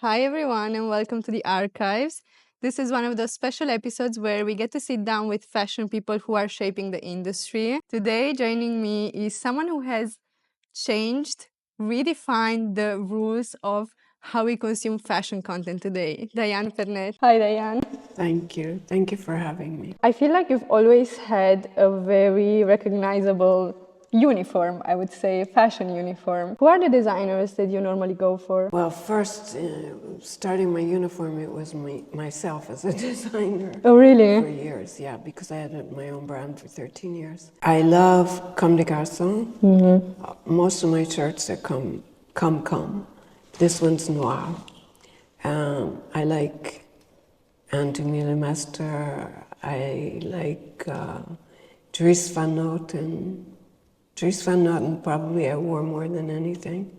Hi, everyone, and welcome to the Archives. This is one of those special episodes where we get to sit down with fashion people who are shaping the industry. Today, joining me is someone who has changed, redefined the rules of how we consume fashion content today. Diane Pernet. Hi, Diane. Thank you. Thank you for having me. I feel like you've always had a very recognizable uniform, I would say, fashion uniform. Who are the designers that you normally go for? Well, first, starting my uniform, it was myself as a designer. Oh, really? For years, yeah, because I had my own brand for 13 years. I love Comme des Garçons. Most of my shirts are Comme. This one's Noir. I like Anthony Lemaster. I like Dries Van Noten. Dries Van Noten probably I wore more than anything.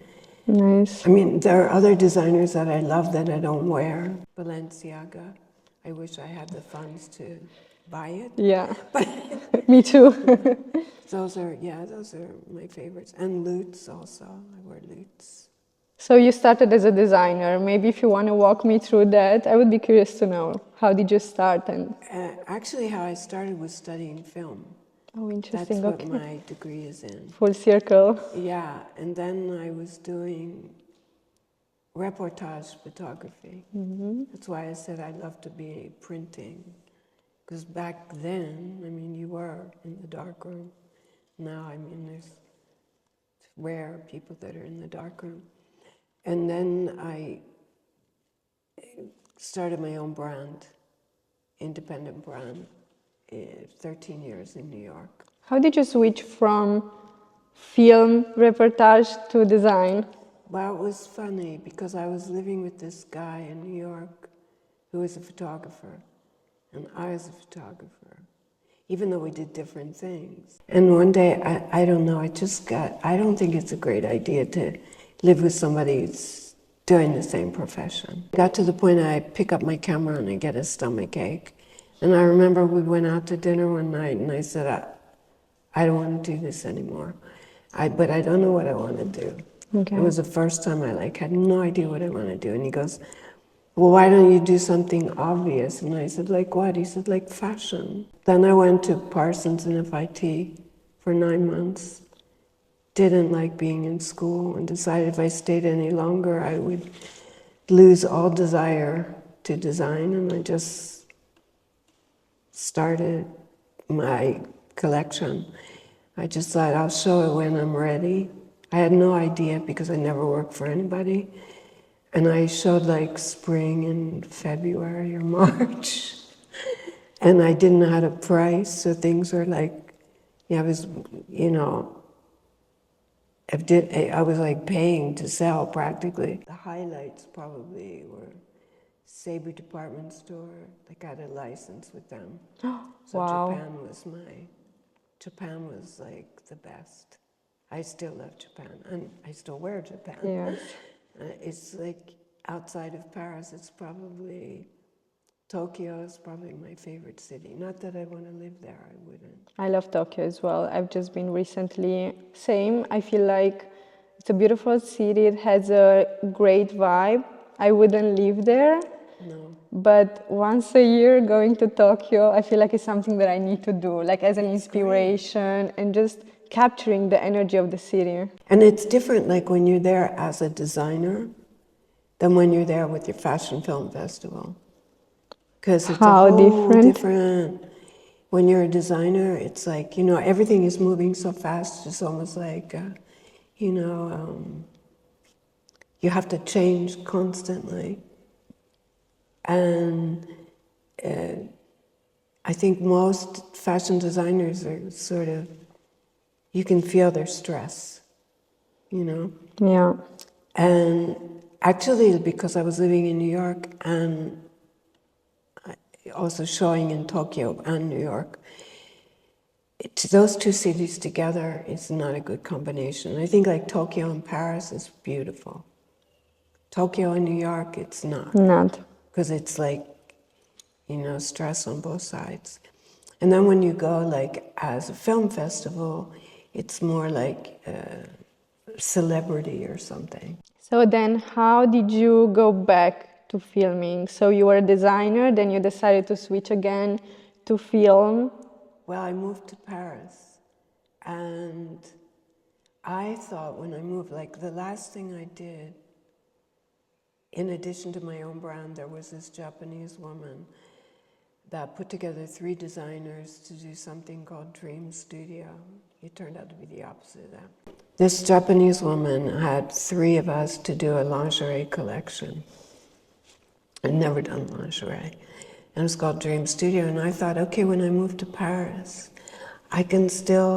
Nice. I mean, there are other designers that I love that I don't wear. Balenciaga. I wish I had the funds to buy it. Yeah, me too. Those are my favorites. And Lutz also. I wear Lutz. So you started as a designer. Maybe if you want to walk me through that, I would be curious to know. How did you start? And Actually, how I started was studying film. oh, interesting. That's what Okay. my degree is in. Full circle. Yeah, and then I was doing reportage photography. That's why I said I love to be printing. Because back then, I mean, you were in the darkroom. Now, I mean, it's rare people that are in the darkroom. And then I started my own brand, independent brand, 13 years in New York. How did you switch from film reportage to design? Well, it was funny because I was living with this guy in New York who was a photographer, and I was a photographer, even though we did different things. And one day, I don't know, I don't think it's a great idea to live with somebody who's doing the same profession. I got to the point I pick up my camera and I get a stomach ache. And I remember we went out to dinner one night and I said, I don't want to do this anymore. But I don't know what I want to do. Okay. It was the first time I had no idea what I want to do. And he goes, well, why don't you do something obvious? And I said, like what? He said, like fashion. Then I went to Parsons and FIT for 9 months. Didn't like being in school and decided if I stayed any longer, I would lose all desire to design. And I just started my collection. I just thought I'll show it when I'm ready. I had no idea because I never worked for anybody. And I showed like spring in February or March. And I didn't know how to price, so things were like, I was, I was like paying to sell practically. The highlights probably were Sabre department store. I got a license with them. So Wow. Japan was like the best. I still love Japan, and I still wear Japan. Yes. It's like outside of Paris, it's probably, Tokyo is probably my favorite city. Not that I want to live there, I wouldn't. I love Tokyo as well. I've just been recently. Same. I feel like it's a beautiful city. It has a great vibe. I wouldn't live there. No. But once a year going to Tokyo, I feel like it's something that I need to do, like as an inspiration and just capturing the energy of the city. And it's different like when you're there as a designer than when you're there with your fashion film festival. Because it's How a whole different? When you're a designer, it's like, everything is moving so fast. It's almost like, you have to change constantly. And I think most fashion designers are sort of, you can feel their stress, Yeah. And actually, because I was living in New York and also showing in Tokyo and New York, those two cities together is not a good combination. I think like Tokyo and Paris is beautiful. Tokyo and New York, it's not. Not. Because it's like, stress on both sides. And then when you go like as a film festival, it's more like celebrity or something. So then how did you go back to filming? So you were a designer, then you decided to switch again to film. Well, I moved to Paris, and I thought when I moved, like the last thing I did, in addition to my own brand, there was this Japanese woman that put together 3 designers to do something called Dream Studio. It turned out to be the opposite of that. This Japanese woman had 3 of us to do a lingerie collection. I'd never done lingerie. And it was called Dream Studio. And I thought, okay, when I move to Paris, I can still,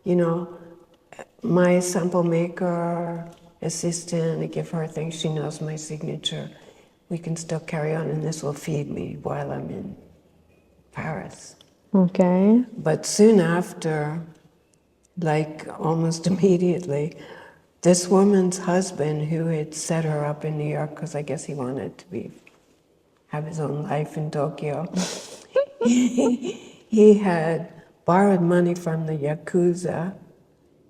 you know, my sample maker, assistant, I give her things, she knows my signature. We can still carry on, and this will feed me while I'm in Paris. Okay. But soon after, like almost immediately, this woman's husband, who had set her up in New York, because I guess he wanted to have his own life in Tokyo, he had borrowed money from the Yakuza.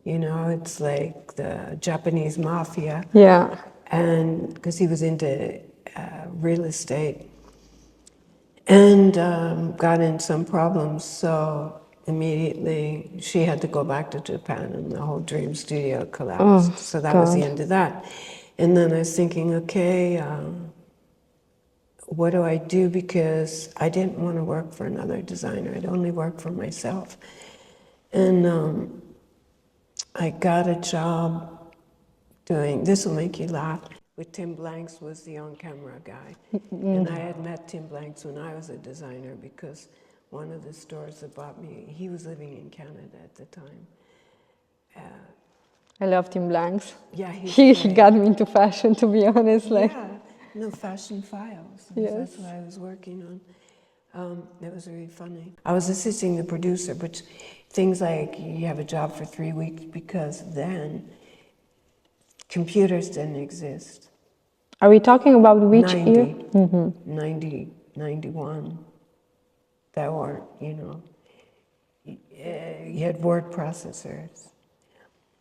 You know, it's like the Japanese mafia. Yeah. And because he was into real estate, and got in some problems, so immediately she had to go back to Japan, and the whole Dream Studio collapsed. Oh, So that was the God. end of that. And then I was thinking, okay, what do I do? Because I didn't want to work for another designer. I'd only work for myself. And I got a job doing, this will make you laugh, with Tim Blanks, was the on-camera guy. And I had met Tim Blanks when I was a designer, because one of the stores that bought me, he was living in Canada at the time. I love Tim Blanks. Yeah, He great. got me into fashion, to be honest. Like, Yeah, no, Fashion Files. Yes. That's what I was working on. That was really funny. I was assisting the producer, which things like you have a job for 3 weeks, because then computers didn't exist. are we talking about which 90, year? 90, 91. That weren't, you know, you had word processors.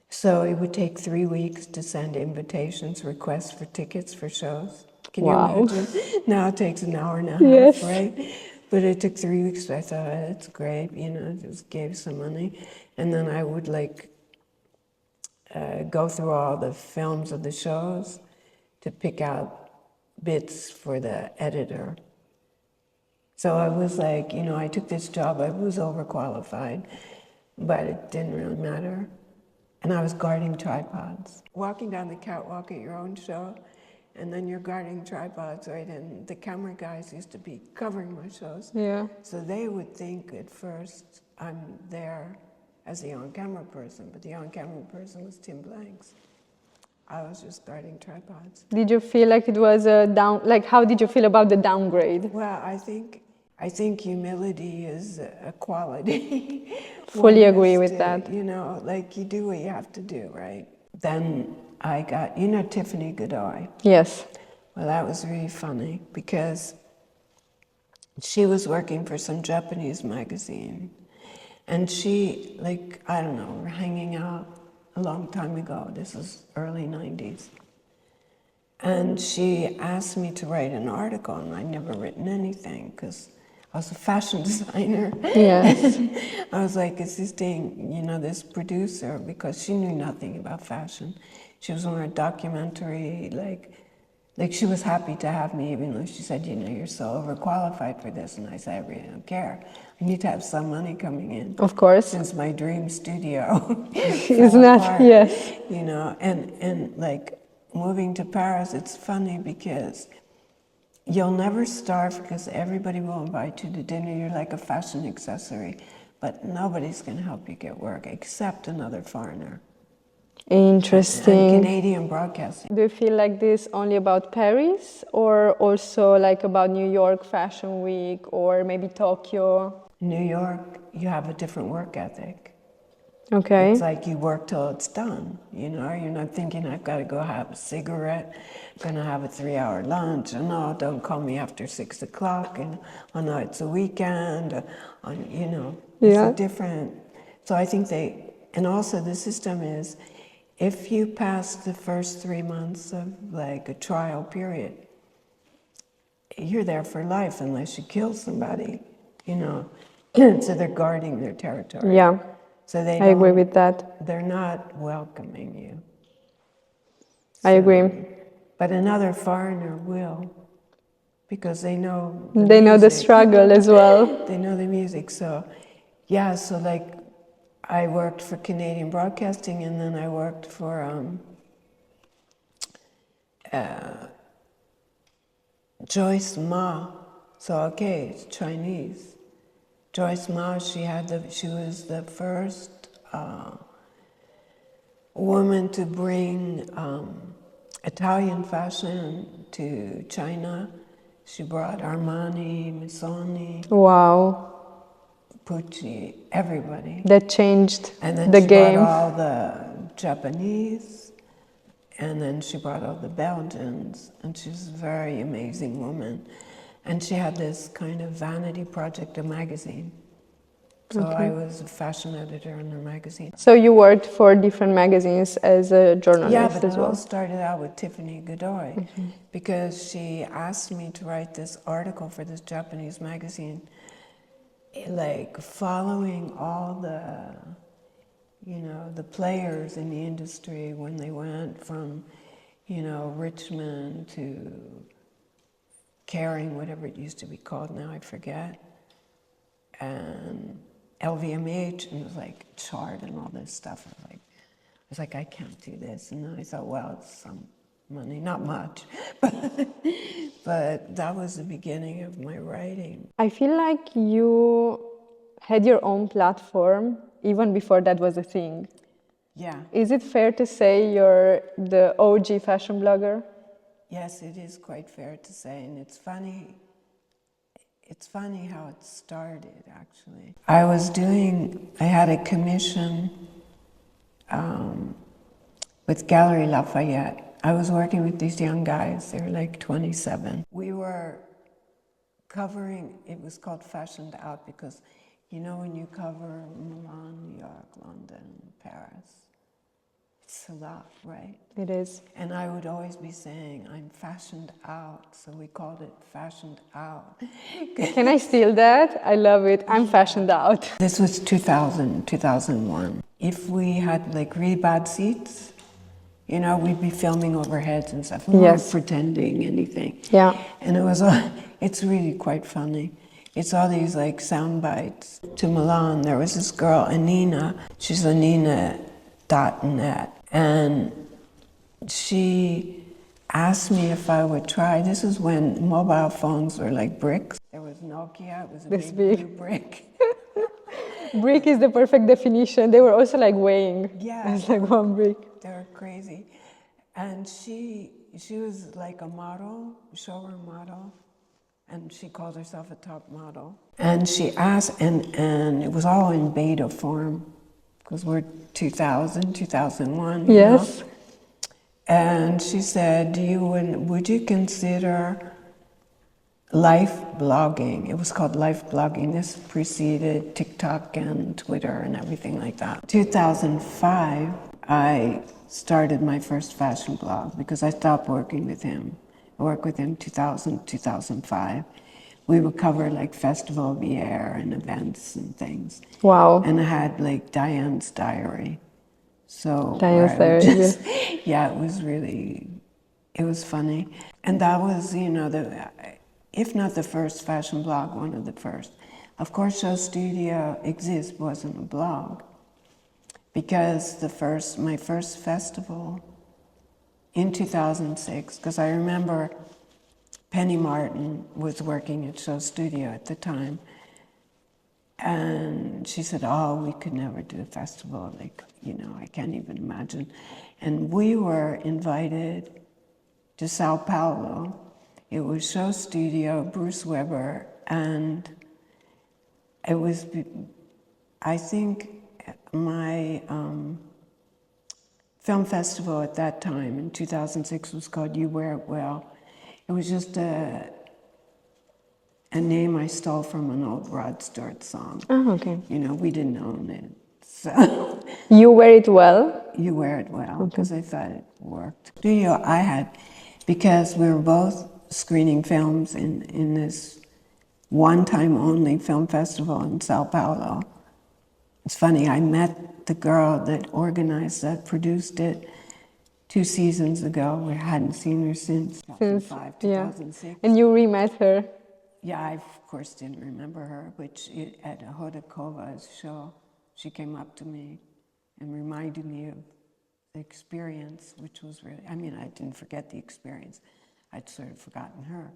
So it would take 3 weeks to send invitations, requests for tickets for shows. Can Wow. you imagine? Now it takes an hour and a half, Yes. right? But it took 3 weeks. So I thought, oh, that's great, you know, just gave some money. And then I would like go through all the films of the shows to pick out bits for the editor. So I was like, you know, I took this job, I was overqualified, but it didn't really matter. And I was guarding tripods. Walking down the catwalk at your own show, and then you're guarding tripods, right? And the camera guys used to be covering my shows. Yeah. So they would think at first I'm there as the on-camera person, but the on-camera person was Tim Blanks. I was just guarding tripods. Did you feel like it was a like how did you feel about the downgrade? Well, I think humility is a quality. Fully One agree has with to, that. You know, like you do what you have to do, right? Then I got, you know, Tiffany Godoy. Yes. Well, that was really funny because she was working for some Japanese magazine, and she, like, I don't know, we're hanging out a long time ago. This was early 90s. And she asked me to write an article, and I'd never written anything because I was a fashion designer. Yes. I was like assisting, you know, this producer because she knew nothing about fashion. She was on a documentary, like she was happy to have me, even though she said, you know, you're so overqualified for this. And I said, I really don't care. I need to have some money coming in. Of course. Since my dream studio Is fell not, apart, yes. you know, and like moving to Paris, it's funny because you'll never starve because everybody will invite you to dinner. You're like a fashion accessory, but nobody's going to help you get work except another foreigner. Interesting. And Canadian broadcasting. Do you feel like this only about Paris or also like about New York Fashion Week or maybe Tokyo? New York, you have a different work ethic. Okay. It's like you work till it's done, you know? You're not thinking, I've got to go have a cigarette, I'm going to have a 3-hour lunch, and no, don't call me after 6 o'clock, and oh no, it's a weekend, you know, it's Yeah. a different, so I think and also the system is, if you pass the first 3 months of like a trial period, you're there for life unless you kill somebody, you know. So they're guarding their territory. Yeah, So they I agree don't, with that. they're not welcoming you. I agree. But another foreigner will, because they know They know the struggle as well. They know the music. So, yeah, so like I worked for Canadian Broadcasting, and then I worked for Joyce Ma. So, okay, it's Chinese. Joyce Ma, she was the first woman to bring Italian fashion to China. She brought Armani, Missoni, Wow, Pucci, everybody. that changed And then the she game. brought all the Japanese, and then she brought all the Belgians, and she's a very amazing woman. And she had this kind of vanity project, a magazine. So I was a fashion editor in her magazine. So you worked for different magazines as a journalist Yeah, but as it all well. started out with Tiffany Godoy, because she asked me to write this article for this Japanese magazine, like following all the, you know, the players in the industry when they went from, you know, Richmond to Caring, whatever it used to be called now, I forget, and LVMH, and it was like chart and all this stuff. I was like, I can't do this. And then I thought, well, it's some money, not much, but that was the beginning of my writing. I feel like you had your own platform even before that was a thing. Yeah. Is it fair to say you're the OG fashion blogger? Yes, it is quite fair to say, and it's funny. It's funny how it started, actually. I had a commission with Gallery Lafayette. I was working with these young guys, they were like 27. We were covering, it was called Fashioned Out, because you know when you cover Milan, New York, London, Paris, it's a lot, right? It is. And I would always be saying, I'm fashioned out, so we called it Fashioned Out. Can I steal that? I love it. I'm fashioned out. This was 2000, 2001. If we had like really bad seats, you know, we'd be filming overheads and stuff. We weren't pretending anything. Yeah. And it's really quite funny. It's all these like sound bites. To Milan, there was this girl, Anina. She's Anina.net. And she asked me if I would try. This is when mobile phones were like bricks. There was Nokia, it was a big blue brick. Brick is the perfect definition. They were also like weighing. Yeah. It's like one brick. They were crazy. And she was like a model, showroom model, and she called herself a top model. And she asked, and it was all in beta form, because we're 2000, 2001, you Yes. know? And she said, would you consider life blogging? It was called life blogging. This preceded TikTok and Twitter and everything like that. 2005, I started my first fashion blog because I stopped working with him. I worked with him 2000, 2005. We would cover like Festival of the Air and events and things. Wow. And I had like Diane's diary. So Diane's diary. Yeah, it was funny. And that was, you know, if not the first fashion blog, one of the first. Of course, Show Studio Exist wasn't a blog, because my first festival in 2006, because I remember Penny Martin was working at Show Studio at the time, and she said, oh, we could never do a festival, like, you know, I can't even imagine. And we were invited to Sao Paulo. It was Show Studio, Bruce Weber, and it was, I think, my film festival at that time in 2006 was called You Wear It Well. It was just a name I stole from an old Rod Stewart song. Oh, okay. You know, we didn't own it. So You wear it well? you wear it well, because I thought it worked. Studio I had, because we were both screening films in this one-time only film festival in Sao Paulo. It's funny, I met the girl that organized that, produced it 2 seasons ago. We hadn't seen her since 2005, Yeah. 2006. And you re-met her? Yeah, I of course didn't remember her, but at a Hodakova's show, she came up to me and reminded me of the experience, which was really, I mean, I didn't forget the experience. I'd sort of forgotten her.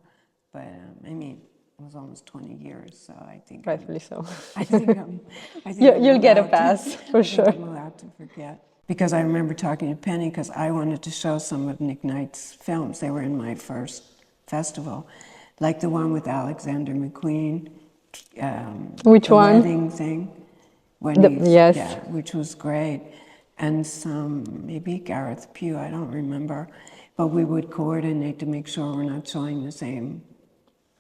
But, I mean, it was almost 20 years, so I think Rightfully so. I think I'm You'll get a allowed pass, for sure. I'm allowed to forget. Because I remember talking to Penny, because I wanted to show some of Nick Knight's films. They were in my first festival, like the one with Alexander McQueen. Which the one? Wedding thing. When Yes. Yeah, which was great. And some, maybe Gareth Pugh, I don't remember. But we would coordinate to make sure we're not showing the same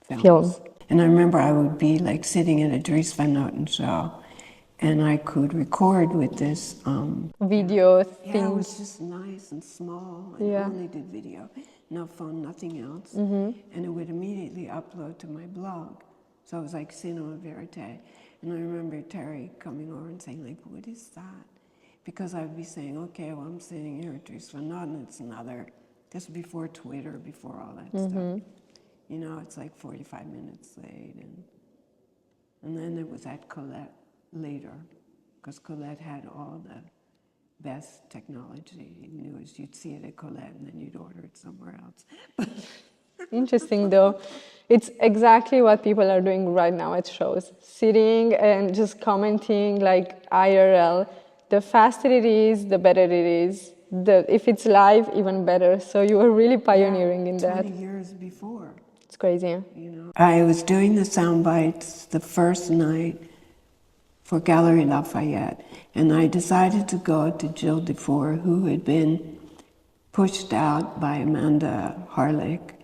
films. Film. And I remember I would be like sitting at a Dries Van Noten show, and I could record with this. Video Yeah, it thing. was just nice and small, and Yeah. only did video, no phone, nothing else. And it would immediately upload to my blog. So it was like cinema verite. And I remember Terry coming over and saying, like, what is that? Because I would be saying, okay, well, I'm sitting here at Dries Van Noten, it's another, this was before Twitter, before all that stuff. You know, it's like 45 minutes late. And then it was at Colette later, because Colette had all the best technology. You knew as you'd see it at Colette, and then you'd order it somewhere else. Interesting though. It's exactly what people are doing right now at shows. Sitting and just commenting like IRL. The faster it is, the better it is. If it's live, even better. So you were really pioneering in that. 20 years before. It's crazy. You know, I was doing the sound bites the first night for Gallery Lafayette, and I decided to go to Jill DeFore, who had been pushed out by Amanda Harlick.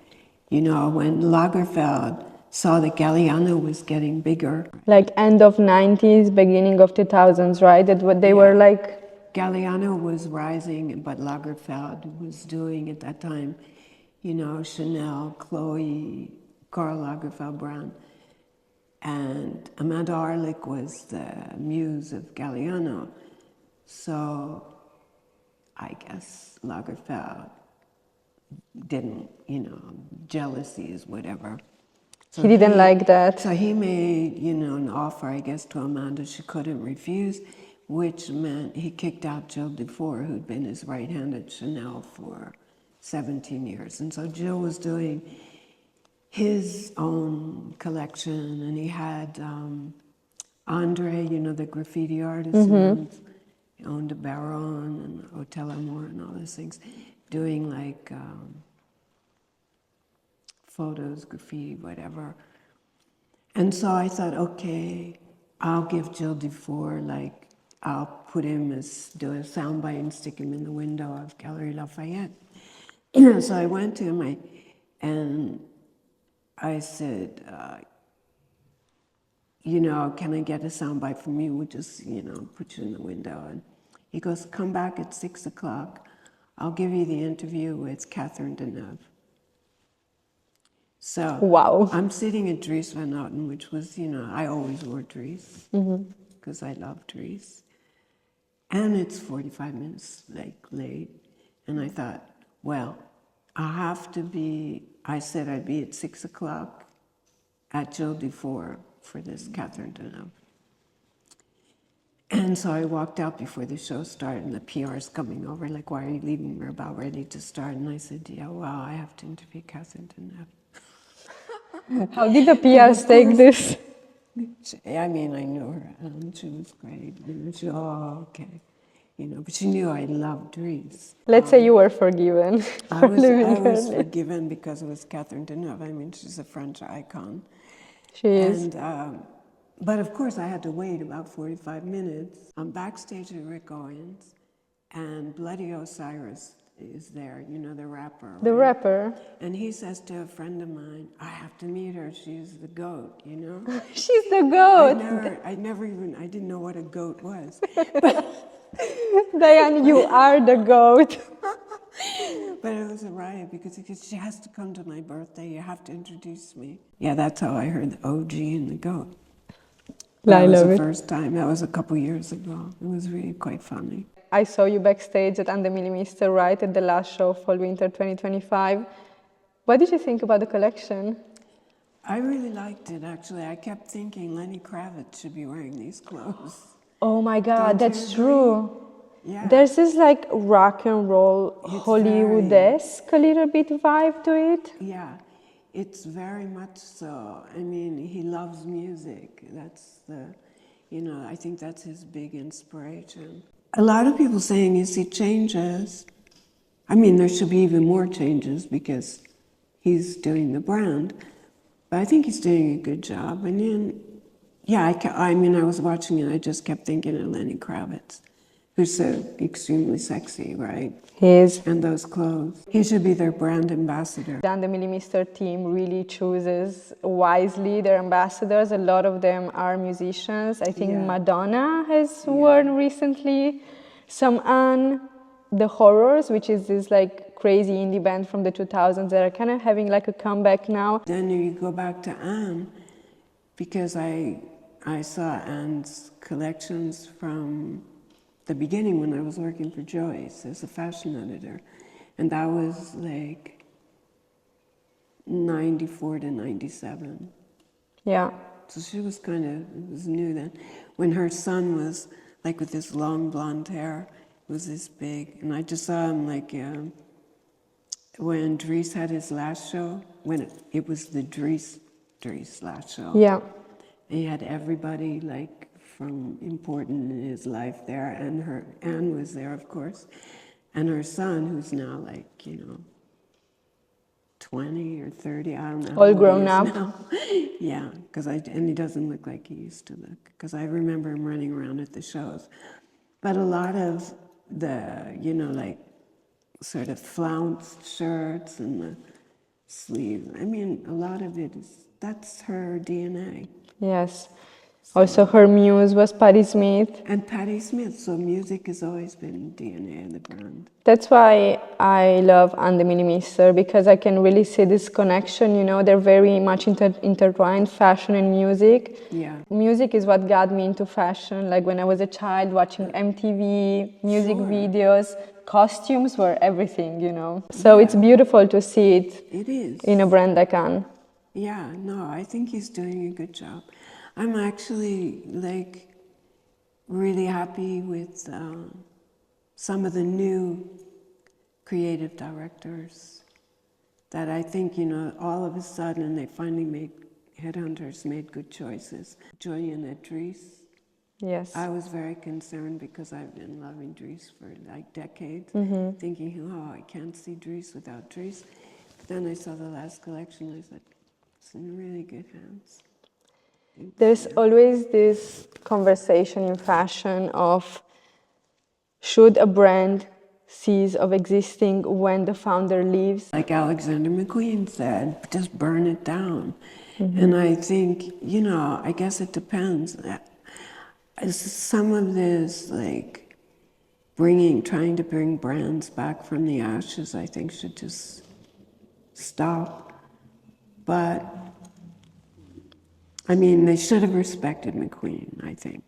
You know, when Lagerfeld saw that Galliano was getting bigger. Like end of 90s, beginning of 2000s, right? That what they were like. Galliano was rising, but Lagerfeld was doing at that time, you know, Chanel, Chloe, Karl Lagerfeld Brown. And Amanda Harlick was the muse of Galliano. So I guess Lagerfeld didn't, you know, jealousies, whatever. So He didn't like that. So he made, you know, an offer, I guess, to Amanda she couldn't refuse, which meant he kicked out Jill DeFore, who'd been his right hand at Chanel for 17 years. And so Jill was doing his own collection, and he had Andre, you know, the graffiti artist who owned a Baron and Hotel Amour and all those things, doing like photos, graffiti, whatever. And so I thought, okay, I'll give Jill DeFore, like, I'll put him as, do a soundbite and stick him in the window of Gallery Lafayette. So I went to him, and I said, you know, can I get a soundbite from you? We'll just, you know, put you in the window. And he goes, come back at 6 o'clock. I'll give you the interview with Catherine Deneuve. So Wow. I'm sitting at Dries Van Noten, which was, you know, I always wore Dries because I love Dries. And it's 45 minutes like late. And I thought, well, I have to be, I said I'd be at 6 o'clock at Jill DeFore for this Catherine Deneuve. And so I walked out before the show started, and the PR's coming over, like, why are you leaving? We're about ready to start. And I said, yeah, well, I have to interview Catherine Deneuve. How did the PRs take this? I mean, I knew her, and she was great. You know, she, oh, okay. You know, but she knew I loved Dries. Let's say you were forgiven for leaving I her. was forgiven because it was Catherine Deneuve. I mean, she's a French icon. She is. And, but of course, I had to wait about 45 minutes. I'm backstage at Rick Owens, and Bloody Osiris, is there, you know, the rapper, The right? rapper. And he says to a friend of mine, I have to meet her, she's the goat, you know? She's the goat. I didn't know what a goat was. Diane, you are the goat. But it was a riot because she has to come to my birthday, you have to introduce me. Yeah, that's how I heard the OG and the goat. That was the first time, that was a couple years ago. It was really quite funny. I saw you backstage at Amelie Mister, right, at the last show, Fall Winter 2025. What did you think about the collection? I really liked it, actually. I kept thinking Lenny Kravitz should be wearing these clothes. Oh my God, Don't you that's agree? true. Yeah. There's this like rock and roll Hollywood-esque a little bit vibe to it. Yeah, it's very much so. I mean, he loves music. That's the, you know, I think that's his big inspiration. A lot of people saying, you see changes. I mean, there should be even more changes because he's doing the brand. But I think he's doing a good job. And then, yeah, I mean, I was watching it, I just kept thinking of Lenny Kravitz, who's so extremely sexy, right? He is. And those clothes. He should be their brand ambassador. The Amelie Mister team really chooses wisely their ambassadors. A lot of them are musicians. I think Madonna has worn recently. Some The Horrors, which is this like crazy indie band from the 2000s that are kind of having like a comeback now. Then you go back to Anne, because I saw Anne's collections from the beginning when I was working for Joyce as a fashion editor. And that was like 94 to 97. Yeah. So she was kind of, it was new then. When her son was like with this long blonde hair, it was this big. And I just saw him like when Dries had his last show, when it was the Dries last show. Yeah. He had everybody like from important in his life there, and Anne was there, of course, and her son, who's now like, you know, 20 or 30, I don't know. All grown up. Yeah, and he doesn't look like he used to look, because I remember him running around at the shows. But a lot of the, you know, like sort of flounced shirts and the sleeves, I mean, a lot of it that's her DNA. Yes. Also, her muse was Patti Smith. And Patti Smith, so music has always been DNA of the brand. That's why I love Amelie Mister, because I can really see this connection, you know, they're very much intertwined, fashion and music. Yeah. Music is what got me into fashion, like when I was a child watching MTV, music videos, costumes were everything, you know. So it's beautiful to see it. It is. In a brand like Anne. Yeah, no, I think he's doing a good job. I'm actually like really happy with some of the new creative directors that I think, you know, all of a sudden they finally headhunters made good choices. Julian at Dries. Yes. I was very concerned because I've been loving Dries for like decades, thinking, oh, I can't see Dries without Dries. But then I saw the last collection, I said, it's in really good hands. There's always this conversation in fashion of should a brand cease of existing when the founder leaves? Like Alexander McQueen said, just burn it down. And I think, you know, I guess it depends. Some of this, like, trying to bring brands back from the ashes, I think should just stop. But I mean, they should have respected McQueen, I think.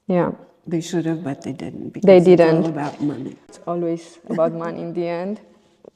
Yeah. They should have, but they didn't. Because They didn't. It's all about money. It's always about money in the end.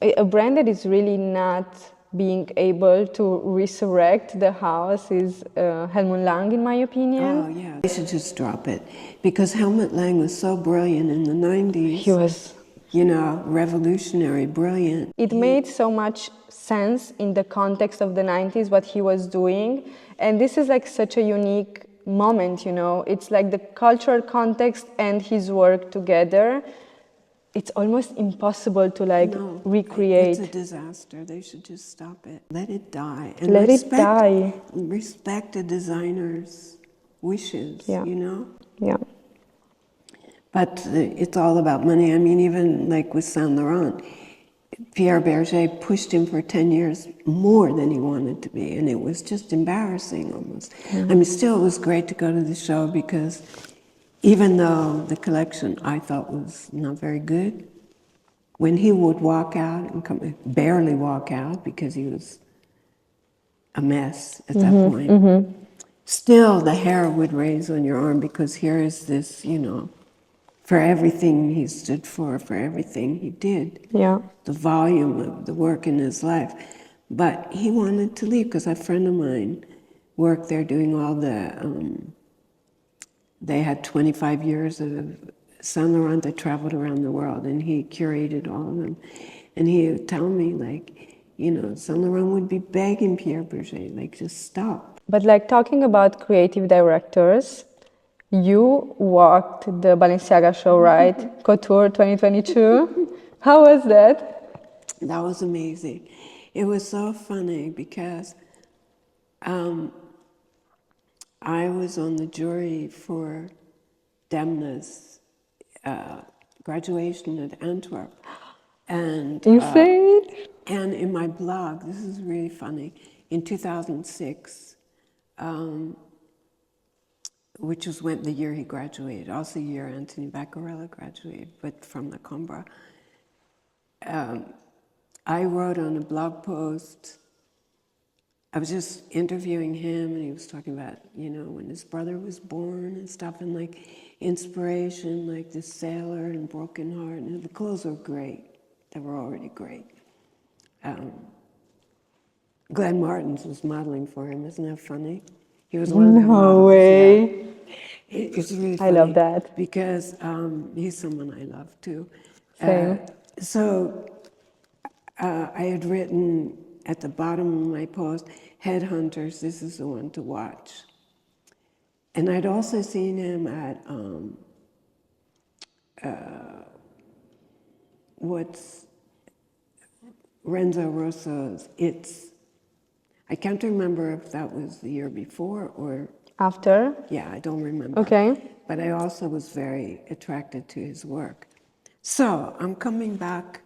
A brand that is really not being able to resurrect the house is Helmut Lang, in my opinion. Oh, yeah. They should just drop it. Because Helmut Lang was so brilliant in the 90s. He was, you know, revolutionary, brilliant. It made so much sense in the context of the 90s, what he was doing. And this is like such a unique moment, you know. It's like the cultural context and his work together. It's almost impossible to like recreate. It's a disaster. They should just stop it. Let it die. And let it die. Respect the designer's wishes, you know? Yeah. But it's all about money. I mean, even like with Saint Laurent, Pierre Berger pushed him for 10 years more than he wanted to be, and it was just embarrassing almost. I mean, still it was great to go to the show because even though the collection I thought was not very good, when he would walk out and barely walk out because he was a mess at that point, still the hair would raise on your arm because here is this, for everything he stood for everything he did. Yeah. The volume of the work in his life. But he wanted to leave because a friend of mine worked there doing all the, they had 25 years of Saint Laurent that traveled around the world, and he curated all of them. And he would tell me, Saint Laurent would be begging Pierre Berger, just stop. But talking about creative directors, you walked the Balenciaga show, right? Couture 2022. How was that? That was amazing. It was so funny because I was on the jury for Demna's graduation at Antwerp. And Insane. And in my blog, this is really funny, in 2006, which was the year he graduated, also the year Anthony Vaccarella graduated, but from the Coimbra. I wrote on a blog post, I was just interviewing him, and he was talking about, when his brother was born and stuff, and inspiration, this sailor and broken heart, and the clothes were great. They were already great. Glenn Martins was modeling for him, isn't that funny? He was one of the models. No way. Yeah. It's really funny. I love that. Because he's someone I love too. Same. I had written at the bottom of my post, Headhunters, this is the one to watch. And I'd also seen him at Renzo Rosso's I can't remember if that was the year before or After? Yeah, I don't remember. Okay. But I also was very attracted to his work. So I'm coming back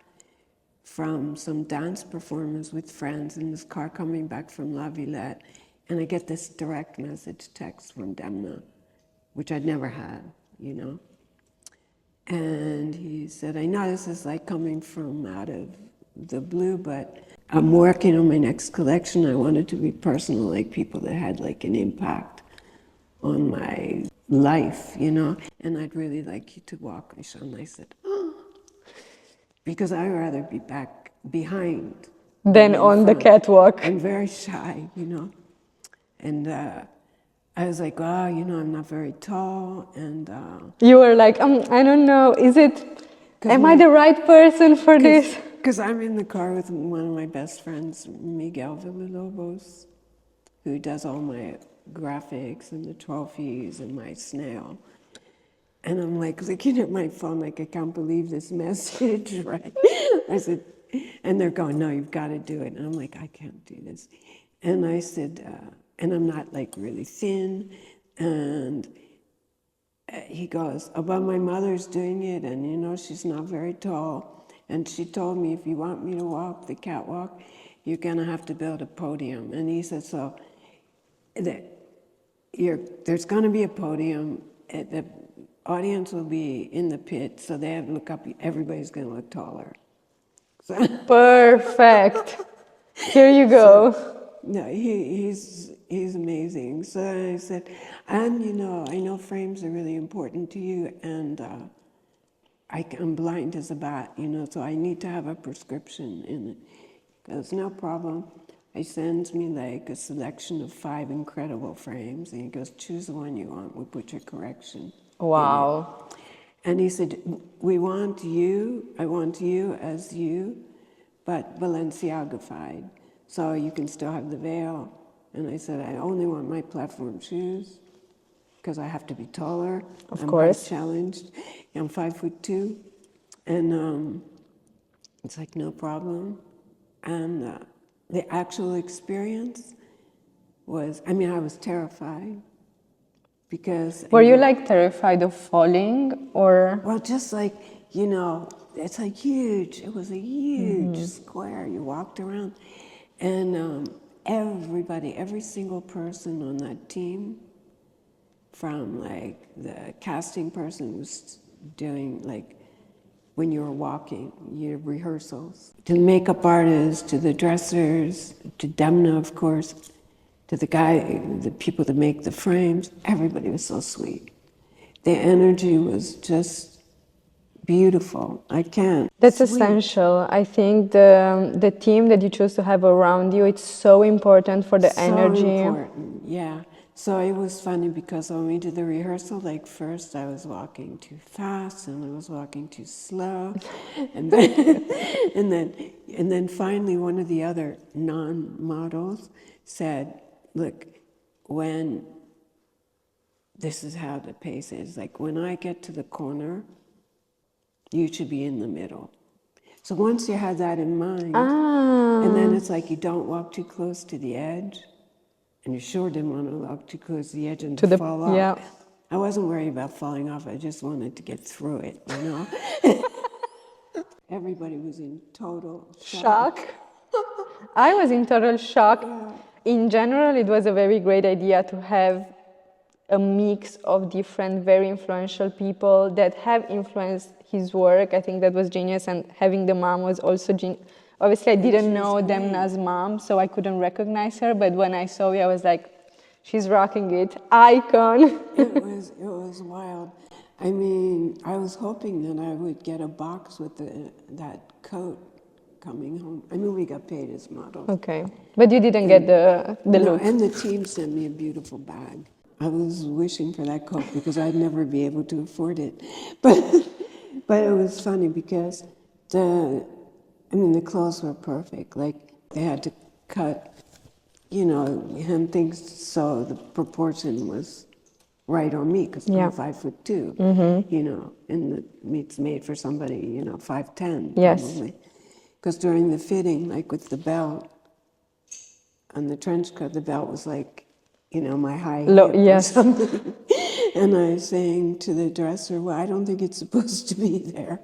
from some dance performance with friends in this car coming back from La Villette, and I get this direct message text from Demna, which I'd never had, And he said, I know this is coming from out of the blue, but I'm working on my next collection. I wanted to be personal, people that had an impact on my life, and I'd really like you to walk me, Sean. I said, oh, because I'd rather be back behind than on the catwalk. I'm very shy, and I was like, oh, I'm not very tall, and you were like, I don't know, am I the right person for this? Because I'm in the car with one of my best friends, Miguel Villalobos, who does all my graphics and the trophies and my snail. And I'm looking at my phone I can't believe this message, right? I said, and they're going, no, you've got to do it. And I'm I can't do this. And I said, and I'm not really thin. And he goes, oh, but my mother's doing it, and she's not very tall. And she told me, if you want me to walk the catwalk, you're going to have to build a podium. And he said, so there's going to be a podium. The audience will be in the pit, so they have to look up. Everybody's going to look taller. So, perfect. Here you go. No, he's amazing. So I said, and I know frames are really important to you, and I'm blind as a bat, so I need to have a prescription in it. He goes, no problem. He sends me a selection of 5 incredible frames, and he goes, choose the one you want. We'll put your correction. Wow. And he said, I want you as you, but Balenciaga-fied. So you can still have the veil. And I said, I only want my platform shoes because I have to be taller. Of course. I'm challenged. I'm 5'2". And it's no problem. And the actual experience was, I was terrified because... Were you terrified of falling or? Well, just you know, it's like huge. It was a huge square. You walked around, and everybody, every single person on that team, from like the casting person was doing like when you were walking, your rehearsals, to the makeup artists, to the dressers, to Demna, of course, to the people that make the frames. Everybody was so sweet. The energy was just beautiful. I can't. That's Sweet. essential. I think the team that you choose to have around you, it's so important for the So energy. important, yeah. So it was funny because when we did the rehearsal, like first I was walking too fast and I was walking too slow, and then and then finally one of the other non-models said, "Look, when this is how the pace is. Like when I get to the corner, you should be in the middle." So once you have that in mind, and then it's like you don't walk too close to the edge. And you sure didn't want to walk too close to the edge and to fall off. Yeah. I wasn't worried about falling off. I just wanted to get through it, you know? Everybody was in total shock. I was in total shock. In general, it was a very great idea to have a mix of different, very influential people that have influenced his work. I think that was genius, and having the mom was also genius. Obviously, I didn't know Demna's mom, so I couldn't recognize her, but when I saw her, I was like, she's rocking it. Icon. It was wild. I mean, I was hoping that I would get a box with that coat coming home. I mean, we got paid as models. Okay, but you didn't get the No, look. and the team sent me a beautiful bag. I was wishing for that coat because I'd never be able to afford it. But it was funny because the clothes were perfect. Like they had to cut, you know, hem things so the proportion was right on me because I'm 5'2", you know, and it's made for somebody, you know, 5'10", probably. Because during the fitting, like with the belt on the trench coat, the belt was like, you know, my high hip or something. And I was saying to the dresser, well, I don't think it's supposed to be there.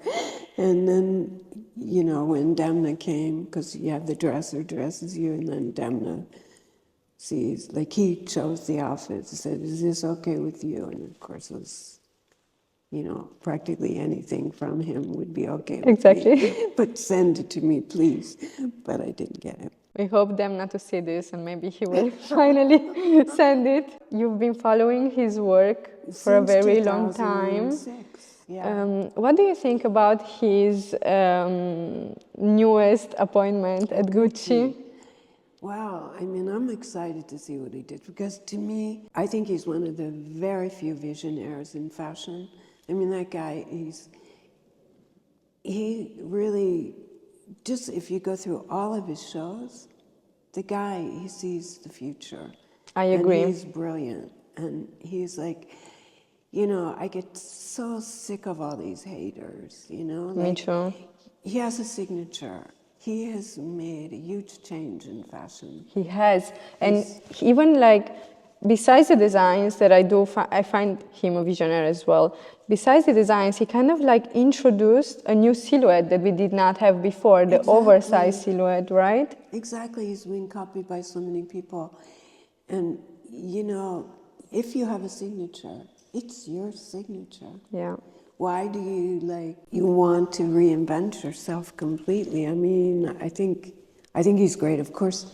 And then, you know, when Demna came, because you have the dresser dresses you, and then Demna sees, like he chose the outfits and said, is this okay with you? And of course it was, you know, practically anything from him would be okay with me. But send it to me, please. But I didn't get it. We hope Demna to see this and maybe he will finally send it. You've been following his work for a very long time. Yeah. What do you think about his newest appointment at Gucci? Wow, I mean, I'm excited to see what he did because to me, I think he's one of the very few visionaries in fashion. I mean, that guy, he really, just if you go through all of his shows, the guy, he sees the future. I agree. And he's brilliant. And he's like, you know, I get so sick of all these haters, you know? Me too. He has a signature. He has made a huge change in fashion. He has. And even like, besides the designs that I do, I find him a visionary as well. Besides the designs, he kind of like introduced a new silhouette that we did not have before, the oversized silhouette, right? Exactly. He's being copied by so many people. And, you know, if you have a signature, it's your signature. Yeah. Why do you want to reinvent yourself completely? I mean, I think he's great. Of course,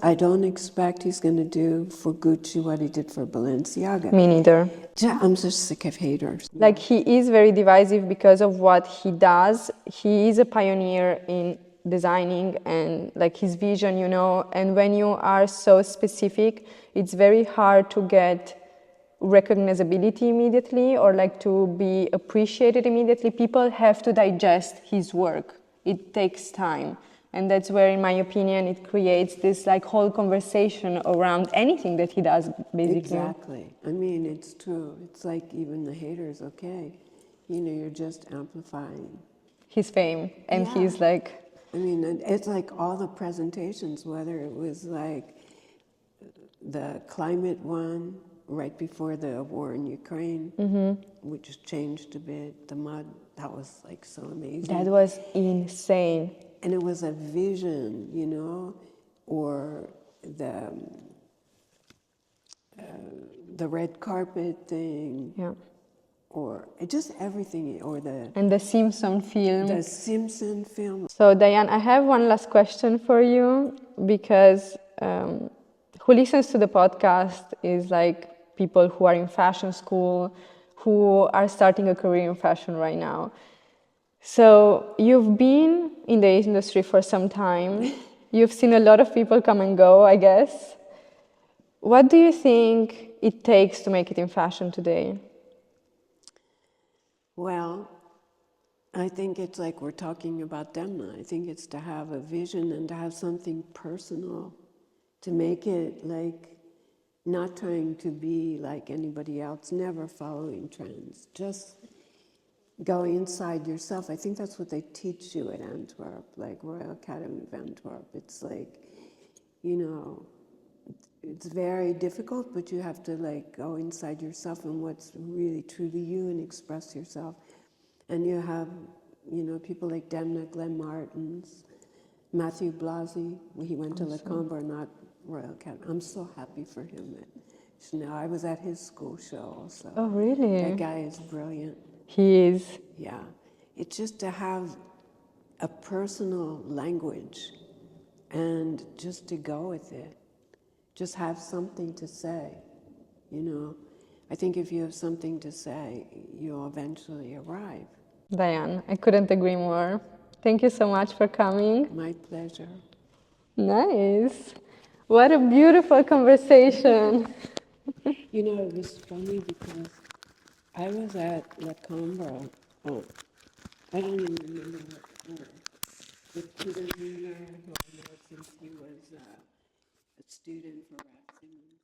I don't expect he's going to do for Gucci what he did for Balenciaga. Me neither. I'm just sick of haters. Like, he is very divisive because of what he does. He is a pioneer in designing and like his vision, you know, and when you are so specific, it's very hard to get recognizability immediately or like to be appreciated immediately. People have to digest his work. It takes time. And that's where, in my opinion, it creates this like whole conversation around anything that he does, basically. Exactly. I mean, it's true. It's like even the haters, okay, you know, you're just amplifying his fame. And he's like... I mean, it's like all the presentations, whether it was like the climate one, right before the war in Ukraine, which changed a bit. The mud, that was like so amazing. That was insane. And it was a vision, you know, or the red carpet thing. Yeah. Or just everything, or And the Simpson film. The Simpson film. So Diane, I have one last question for you, because who listens to the podcast is like people who are in fashion school, who are starting a career in fashion right now. So you've been in the industry for some time. You've seen a lot of people come and go, I guess. What do you think it takes to make it in fashion today? Well, I think it's like we're talking about Demna. I think it's to have a vision and to have something personal, to make it like not trying to be like anybody else, never following trends, just go inside yourself. I think that's what they teach you at Antwerp, like Royal Academy of Antwerp. It's like, you know, it's very difficult, but you have to like go inside yourself and what's really true to you and express yourself. And you have, you know, people like Demna, Glenn Martins, Matthew Blasi. He went to Le Comber, not Royal Academy. I'm so happy for him. Now I was at his school show also. Oh, really? That guy is brilliant. He is. Yeah. It's just to have a personal language and just to go with it. Just have something to say, you know. I think if you have something to say, you'll eventually arrive. Diane, I couldn't agree more. Thank you so much for coming. My pleasure. Nice. What a beautiful conversation. You know, it was funny because I was at La Combra. Oh, I don't even remember what for. With Peter Wheeler, who I know since he was a student for Raf Simons.